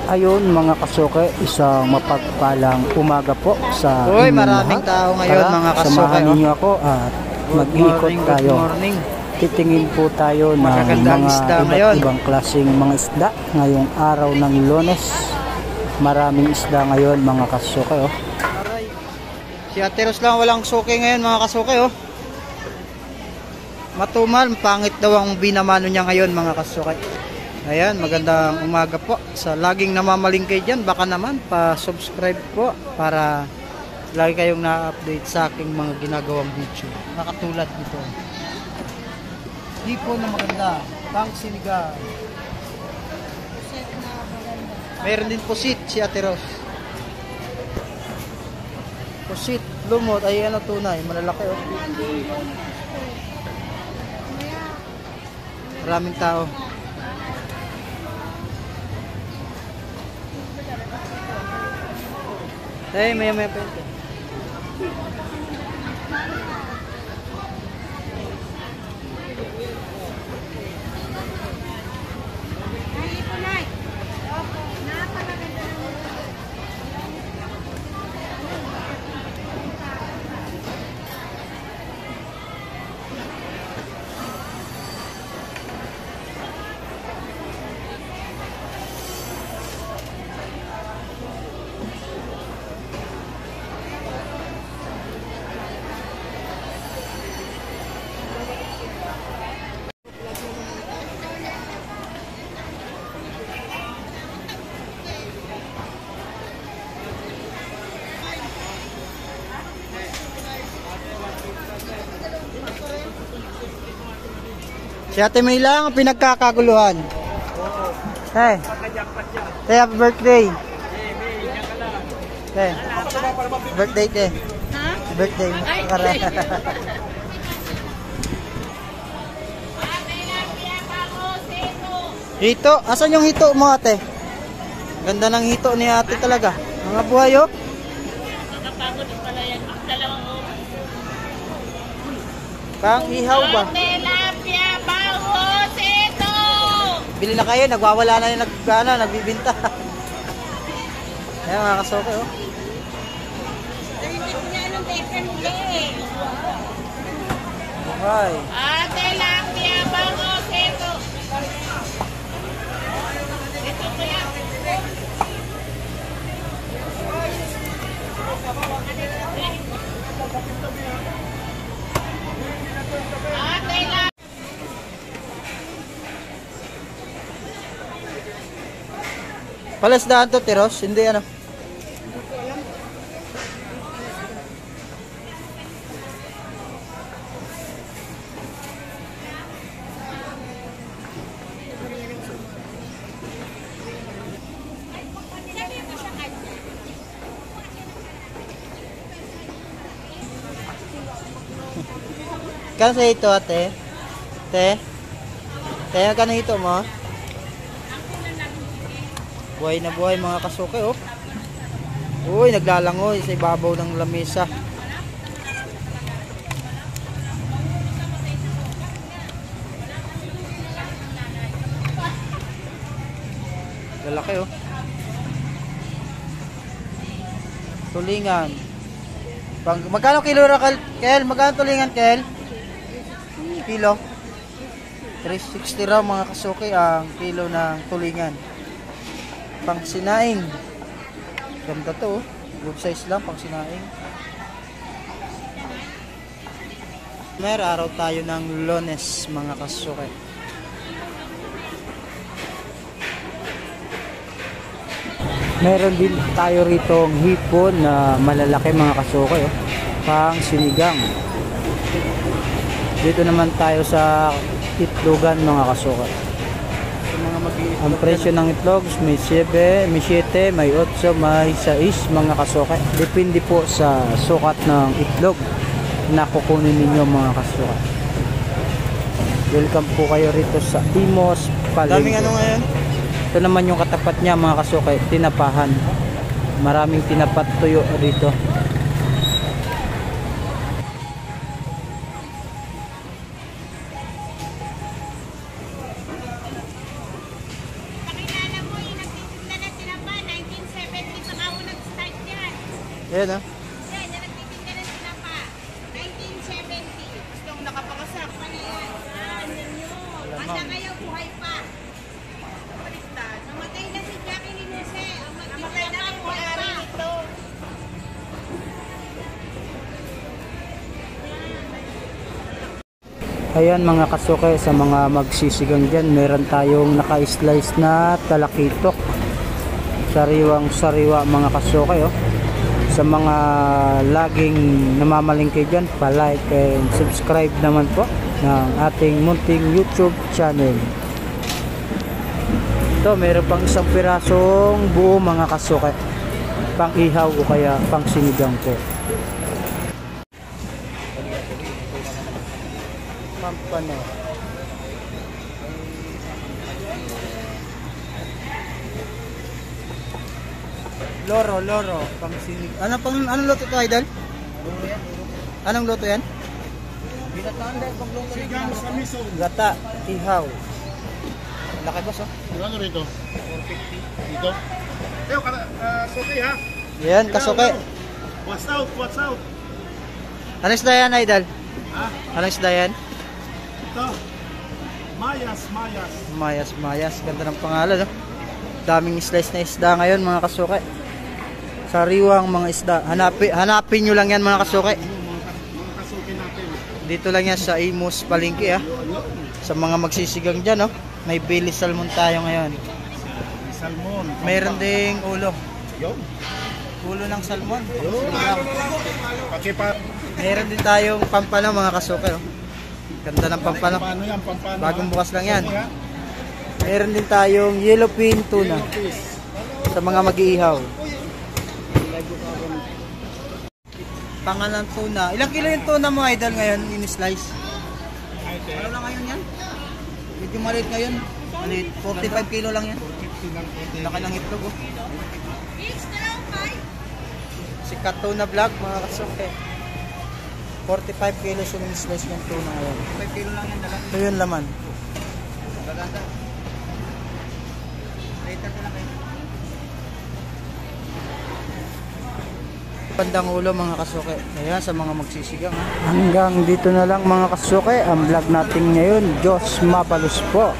Ayun mga kasuke, isang mapagpalang umaga po sa Uy, inyong maraming lahat. tao ngayon mga kasuke. Samahan ninyo ako at mag-iikot tayo. Good morning. Titingin po tayo ng Magagandang mga isda iba't ngayon. ibang klaseng mga isda ngayong araw ng Lunes. Maraming isda ngayon mga kasuke. Oh. Si Ate Ros lang walang suke ngayon mga kasuke. Oh. Matumal, pangit daw ang binamano niya ngayon mga kasuke. Ayan, magandang umaga po sa laging namamalingkay dyan. Baka naman pa-subscribe po para lagi kayong na-update sa aking mga ginagawang video. Nakatulad nito. Hipon na maganda, pang sinigang. Meron din pusit si Ate Ros. Pusit, lumot, ay ano tunay, malalaki oh. Maraming tao. Hey, maya pa ito. Si Ate May lang ang pinagkakaguluhan. Hey. Hey, happy birthday. Hey. Birthday te. Ha? Birthday. Hito, asan yung hito mo ate? Ganda ng hito ni ate talaga. Mga buhay oh. Nakapagod pala yan. Dalawang oras. Kang ihaw ba? Tilapia bangos ito! Bili na kayo, nagwawala na yung nagbibinta. Ayan mga kasuke oh. Buhay. Tilapia bangos ito! Ito ko yan. Palasdaan to, Tiros? Hindi ano? Kano ito ate? Te? Te, kano ito mo? Buhay na buhay mga kasuke oh. Uy, naglalangoy sa ibabaw ng lamesa. Lalaki oh. Tulingan. Magkano kilo ra Kel? Magkano tulingan Kel? Kilo? 360 raw mga kasuke ang kilo ng tulingan. Pang sinaing. Ganda to oh. Good size lang pang sinaing. May araw tayo ng Lunes mga kasuke. Meron din tayo rito ng hipon na malalaki mga kasuke. Oh. Pang sinigang. Dito naman tayo sa itlogan mga kasuke. Ang presyo ng itlog may 7, may 7, may 8, may 6 mga kasuke. Depende po sa sukat ng itlog na kukunin ninyo mga kasuke. Welcome po kayo rito sa Imos Palengke. Daming ano ngayon? Ito naman yung katapat niya mga kasuke, tinapahan. Maraming tinapat tuyo dito. Ayan ah. Yan, yan nagtitinda ng tinapa. 1970. Gustong nakapakasak. Yan, yan yun. Handa kayo, buhay pa. Baliktad. Namatay na si Jackie Linese. Namatay na ang buhay nito. Ayan mga kasuke, sa mga magsisigang dyan, meron tayong naka-slice na talakitok. Sariwang-sariwa mga kasuke. Oh. Sa mga laging namamalingkay dyan, pa-like and subscribe naman po ng ating munting YouTube channel. Ito, meron pang isang pirasong buo mga kasuke. Pang ihaw o kaya pang sinigang po. Pampano. Loro, pang sinig. Anong luto to, idol? Anong luto yan? Sigang sa miso. Gata, ihaw. Laki boss, oh. Ano rito? 450. Dito? Teo, suki ha? Yan, kasuke. What's out? What's out? Anong isda yan, idol? Ha? Anong isda yan? Ito. Mayas. Mayas. Ganda ng pangalan, no? Daming slice na isda ngayon, mga kasuke. Sariwang mga isda. Hanapin nyo lang yan, mga kasuke. Mga kasuki natin. Dito lang yan sa Imus Palengke, ah. Sa mga magsisigang dyan, no? May Billy Salmon tayo ngayon. Salmon. Mayroon ding ulo. Yun. Ulo ng salmon. Yun. Pakipa. Mayroon din tayong pampano, mga kasuke, oh. Ganda ng pampano. Paano yan? Pampano? Bagong bukas lang yan. Suki, ha? Mayroon din tayong yellowfin tuna sa mga mag-iihaw. Pangalan tuna. Ilang kilo yung tuna mo, idol, ngayon in-slice? Ano lang ngayon yan? Medyo maliit ngayon. Maliit. 45 kilo lang yan. 50 lang. Laki ng itlog, oh. Si Katuna Vlog, mga kasuke. 45 kilos yung in-slice ng tuna ngayon. 5 kilo lang yan, dala. Ito yung laman. Maganda. Later ko lang kayo. Pandang ulo, mga kasuke. Ayan, sa mga magsisigang, ha. Hanggang dito na lang mga kasuke ang vlog natin ngayon. Diyos mabalos po.